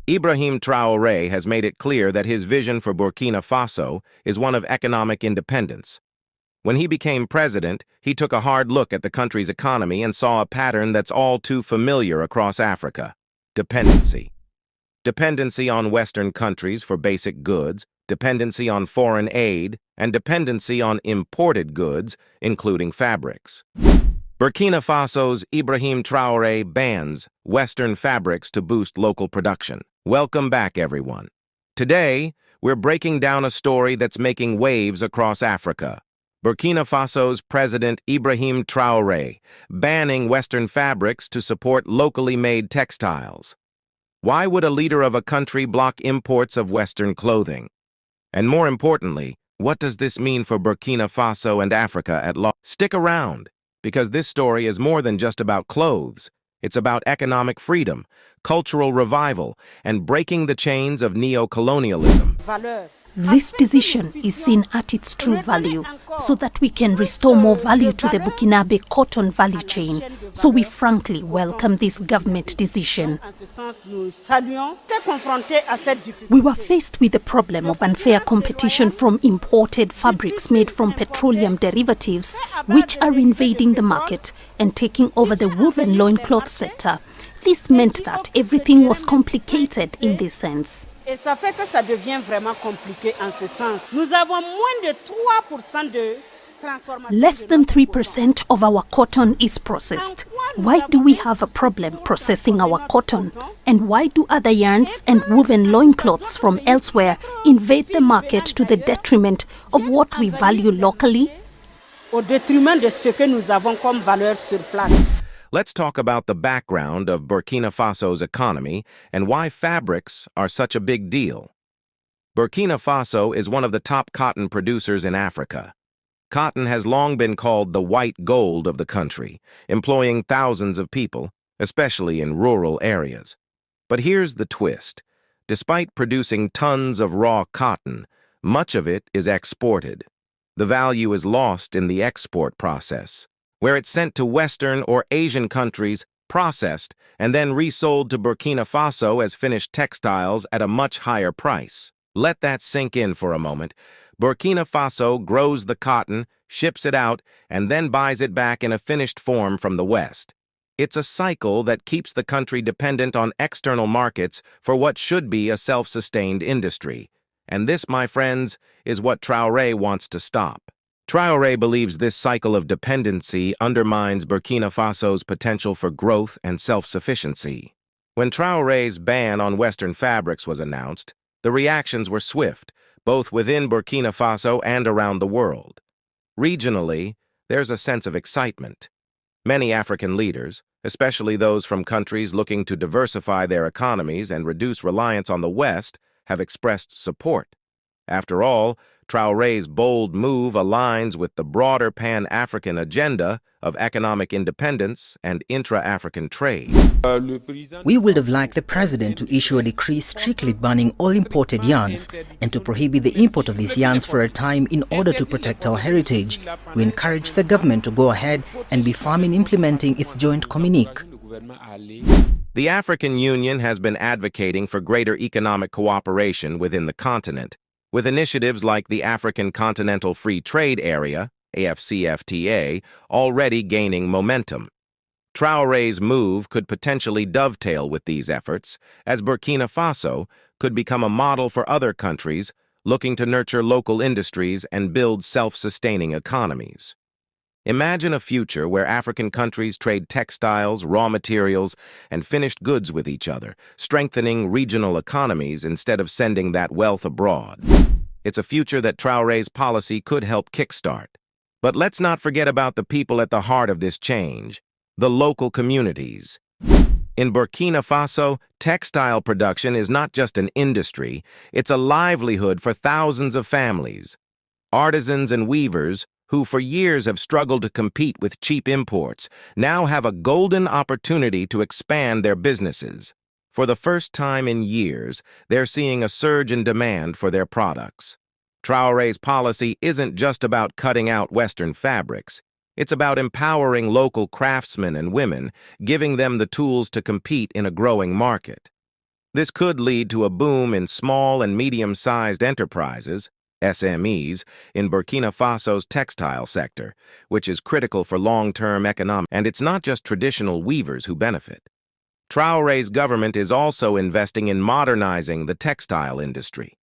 Ibrahim Traoré has made it clear that his vision for Burkina Faso is one of economic independence. When he became president, he took a hard look at the country's economy and saw a pattern that's all too familiar across Africa: dependency. Dependency on Western countries for basic goods, dependency on foreign aid, and dependency on imported goods, including fabrics. Burkina Faso's Ibrahim Traoré bans Western fabrics to boost local production. Welcome back, everyone. Today, we're breaking down a story that's making waves across Africa. Burkina Faso's President Ibrahim Traoré banning Western fabrics to support locally made textiles. Why would a leader of a country block imports of Western clothing? And more importantly, what does this mean for Burkina Faso and Africa at large? Stick around, because this story is more than just about clothes. It's about economic freedom, cultural revival, and breaking the chains of neo-colonialism. This decision is seen at its true value, so that we can restore more value to the Burkinabe cotton value chain. So we frankly welcome this government decision. We were faced with the problem of unfair competition from imported fabrics made from petroleum derivatives, which are invading the market and taking over the woven loincloth sector. This meant that everything was complicated in this sense. Et ça fait que ça devient vraiment compliqué en ce sens. Nous avons moins de 3% de transformation. Less than 3% of our cotton is processed. Why do we have a problem processing our cotton? And why do other yarns and woven loincloths from elsewhere invade the market to the detriment of what we value locally? Au détriment de ce que nous avons comme valeur sur place. Let's talk about the background of Burkina Faso's economy and why fabrics are such a big deal. Burkina Faso is one of the top cotton producers in Africa. Cotton has long been called the white gold of the country, employing thousands of people, especially in rural areas. But here's the twist. Despite producing tons of raw cotton, much of it is exported. The value is lost in the export process, where it's sent to Western or Asian countries, processed, and then resold to Burkina Faso as finished textiles at a much higher price. Let that sink in for a moment. Burkina Faso grows the cotton, ships it out, and then buys it back in a finished form from the West. It's a cycle that keeps the country dependent on external markets for what should be a self-sustained industry. And this, my friends, is what Traoré wants to stop. Traoré believes this cycle of dependency undermines Burkina Faso's potential for growth and self-sufficiency. When Traoré's ban on Western fabrics was announced, the reactions were swift, both within Burkina Faso and around the world. Regionally, there's a sense of excitement. Many African leaders, especially those from countries looking to diversify their economies and reduce reliance on the West, have expressed support. After all, Traoré's bold move aligns with the broader Pan-African agenda of economic independence and intra-African trade. We would have liked the president to issue a decree strictly banning all imported yarns and to prohibit the import of these yarns for a time in order to protect our heritage. We encourage the government to go ahead and be firm in implementing its joint communique. The African Union has been advocating for greater economic cooperation within the continent, with initiatives like the African Continental Free Trade Area, AFCFTA, already gaining momentum. Traoré's move could potentially dovetail with these efforts, as Burkina Faso could become a model for other countries looking to nurture local industries and build self-sustaining economies. Imagine a future where African countries trade textiles, raw materials, and finished goods with each other, strengthening regional economies instead of sending that wealth abroad. It's a future that Traoré's policy could help kickstart. But let's not forget about the people at the heart of this change, the local communities. In Burkina Faso, textile production is not just an industry, it's a livelihood for thousands of families. Artisans and weavers, who for years have struggled to compete with cheap imports, now have a golden opportunity to expand their businesses. For the first time in years, they're seeing a surge in demand for their products. Traoré's policy isn't just about cutting out Western fabrics. It's about empowering local craftsmen and women, giving them the tools to compete in a growing market. This could lead to a boom in small and medium-sized enterprises, SMEs, in Burkina Faso's textile sector, which is critical for long-term economic. And it's not just traditional weavers who benefit. Traoré's government is also investing in modernizing the textile industry.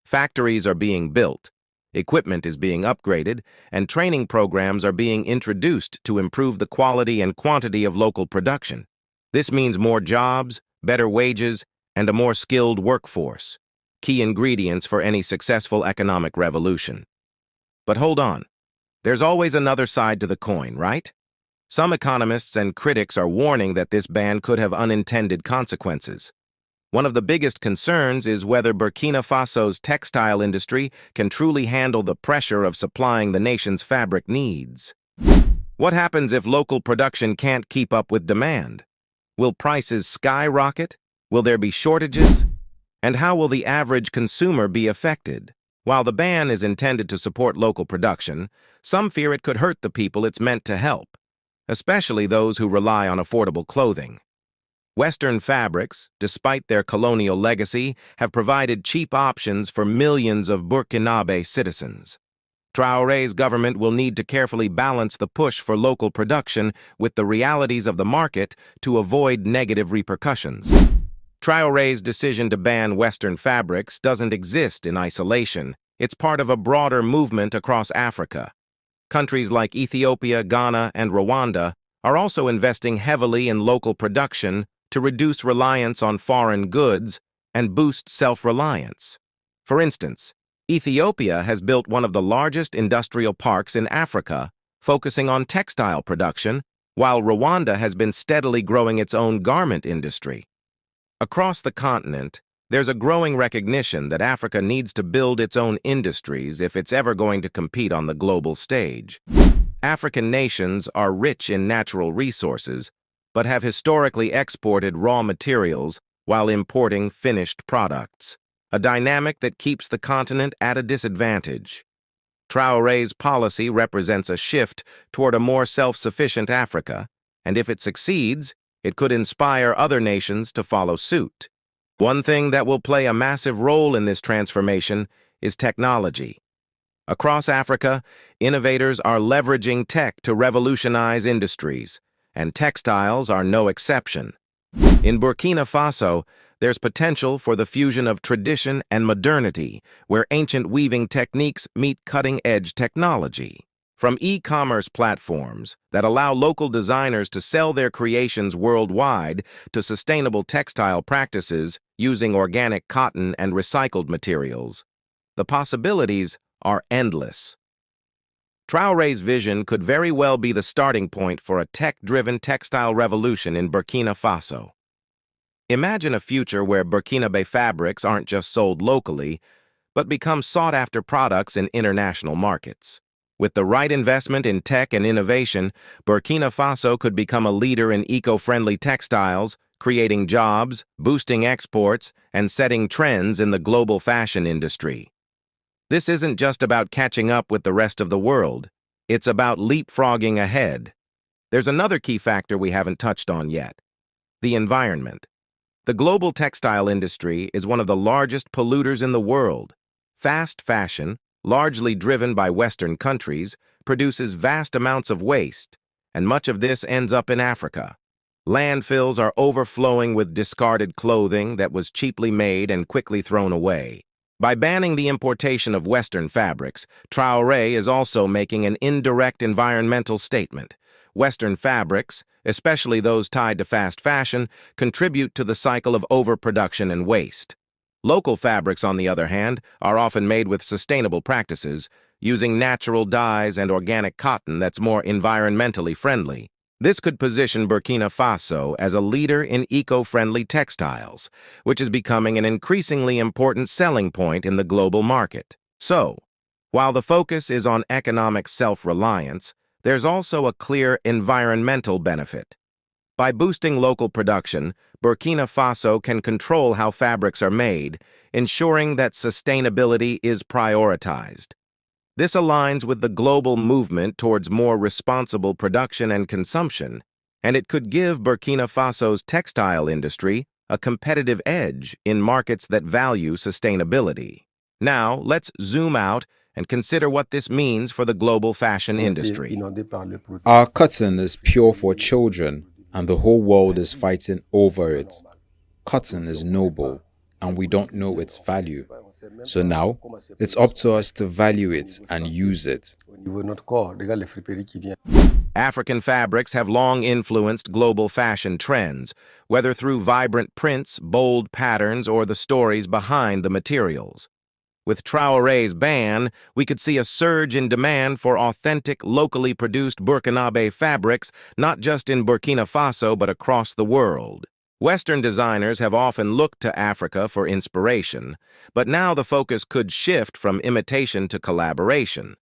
Factories are being built, equipment is being upgraded, and training programs are being introduced to improve the quality and quantity of local production. This means more jobs, better wages, and a more skilled workforce, key ingredients for any successful economic revolution. But hold on. There's always another side to the coin, right? Some economists and critics are warning that this ban could have unintended consequences. One of the biggest concerns is whether Burkina Faso's textile industry can truly handle the pressure of supplying the nation's fabric needs. What happens if local production can't keep up with demand? Will prices skyrocket? Will there be shortages? And how will the average consumer be affected? While the ban is intended to support local production, some fear it could hurt the people it's meant to help, especially those who rely on affordable clothing. Western fabrics, despite their colonial legacy, have provided cheap options for millions of Burkinabe citizens. Traoré's government will need to carefully balance the push for local production with the realities of the market to avoid negative repercussions. Traoré's decision to ban Western fabrics doesn't exist in isolation. It's part of a broader movement across Africa. Countries like Ethiopia, Ghana, and Rwanda are also investing heavily in local production to reduce reliance on foreign goods and boost self-reliance. For instance, Ethiopia has built one of the largest industrial parks in Africa, focusing on textile production, while Rwanda has been steadily growing its own garment industry. Across the continent, there's a growing recognition that Africa needs to build its own industries if it's ever going to compete on the global stage. African nations are rich in natural resources, but have historically exported raw materials while importing finished products, a dynamic that keeps the continent at a disadvantage. Traoré's policy represents a shift toward a more self-sufficient Africa, and if it succeeds, it could inspire other nations to follow suit. One thing that will play a massive role in this transformation is technology. Across Africa, innovators are leveraging tech to revolutionize industries, and textiles are no exception. In Burkina Faso, there's potential for the fusion of tradition and modernity, where ancient weaving techniques meet cutting-edge technology. From e-commerce platforms that allow local designers to sell their creations worldwide to sustainable textile practices using organic cotton and recycled materials, the possibilities are endless. Traoré's vision could very well be the starting point for a tech-driven textile revolution in Burkina Faso. Imagine a future where Burkinabe fabrics aren't just sold locally, but become sought-after products in international markets. With the right investment in tech and innovation, Burkina Faso could become a leader in eco-friendly textiles, creating jobs, boosting exports, and setting trends in the global fashion industry. This isn't just about catching up with the rest of the world. It's about leapfrogging ahead. There's another key factor we haven't touched on yet: the environment. The global textile industry is one of the largest polluters in the world. Fast fashion, largely driven by Western countries, produces vast amounts of waste, and much of this ends up in Africa. Landfills are overflowing with discarded clothing that was cheaply made and quickly thrown away. By banning the importation of Western fabrics, Traoré is also making an indirect environmental statement. Western fabrics, especially those tied to fast fashion, contribute to the cycle of overproduction and waste. Local fabrics, on the other hand, are often made with sustainable practices, using natural dyes and organic cotton that's more environmentally friendly. This could position Burkina Faso as a leader in eco-friendly textiles, which is becoming an increasingly important selling point in the global market. So, while the focus is on economic self-reliance, there's also a clear environmental benefit. By boosting local production, Burkina Faso can control how fabrics are made, ensuring that sustainability is prioritized. This aligns with the global movement towards more responsible production and consumption, and it could give Burkina Faso's textile industry a competitive edge in markets that value sustainability. Now, let's zoom out and consider what this means for the global fashion industry. Our cotton is pure for children, and the whole world is fighting over it. Cotton is noble, and we don't know its value. So now, it's up to us to value it and use it. African fabrics have long influenced global fashion trends, whether through vibrant prints, bold patterns, or the stories behind the materials. With Traoré's ban, we could see a surge in demand for authentic, locally produced Burkinabe fabrics, not just in Burkina Faso but across the world. Western designers have often looked to Africa for inspiration, but now the focus could shift from imitation to collaboration.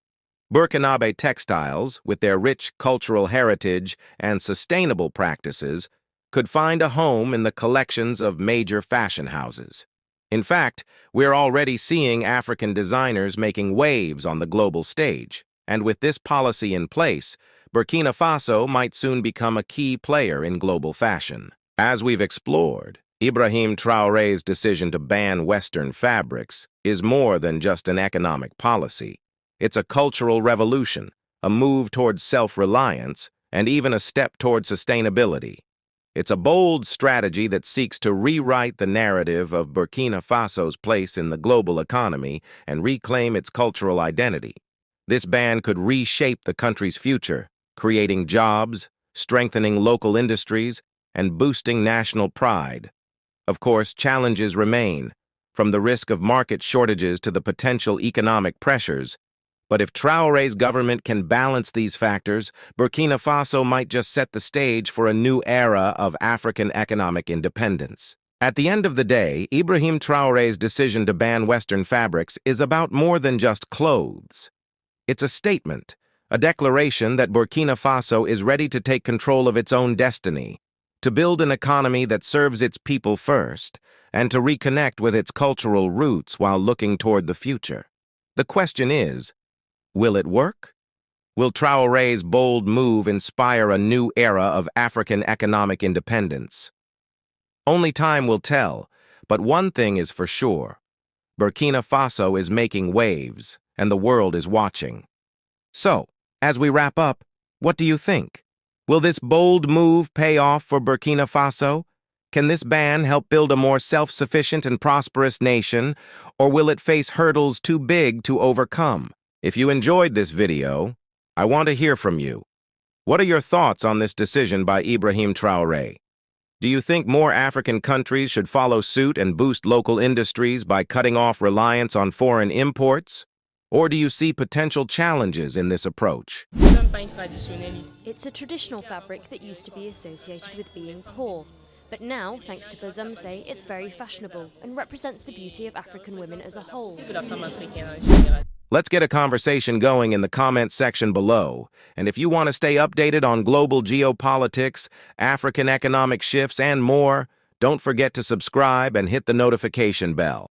Burkinabe textiles, with their rich cultural heritage and sustainable practices, could find a home in the collections of major fashion houses. In fact, we're already seeing African designers making waves on the global stage, and with this policy in place, Burkina Faso might soon become a key player in global fashion. As we've explored, Ibrahim Traoré's decision to ban Western fabrics is more than just an economic policy. It's a cultural revolution, a move towards self-reliance, and even a step toward sustainability. It's a bold strategy that seeks to rewrite the narrative of Burkina Faso's place in the global economy and reclaim its cultural identity. This ban could reshape the country's future, creating jobs, strengthening local industries, and boosting national pride. Of course, challenges remain, from the risk of market shortages to the potential economic pressures. But if Traoré's government can balance these factors, Burkina Faso might just set the stage for a new era of African economic independence. At the end of the day, Ibrahim Traoré's decision to ban Western fabrics is about more than just clothes. It's a statement, a declaration that Burkina Faso is ready to take control of its own destiny, to build an economy that serves its people first, and to reconnect with its cultural roots while looking toward the future. The question is, will it work? Will Traoré's bold move inspire a new era of African economic independence? Only time will tell, but one thing is for sure. Burkina Faso is making waves, and the world is watching. So, as we wrap up, what do you think? Will this bold move pay off for Burkina Faso? Can this ban help build a more self-sufficient and prosperous nation, or will it face hurdles too big to overcome? If you enjoyed this video, I want to hear from you. What are your thoughts on this decision by Ibrahim Traoré? Do you think more African countries should follow suit and boost local industries by cutting off reliance on foreign imports? Or do you see potential challenges in this approach? It's a traditional fabric that used to be associated with being poor. But now, thanks to Bazumse, it's very fashionable and represents the beauty of African women as a whole. Let's get a conversation going in the comments section below. And if you want to stay updated on global geopolitics, African economic shifts, and more, don't forget to subscribe and hit the notification bell.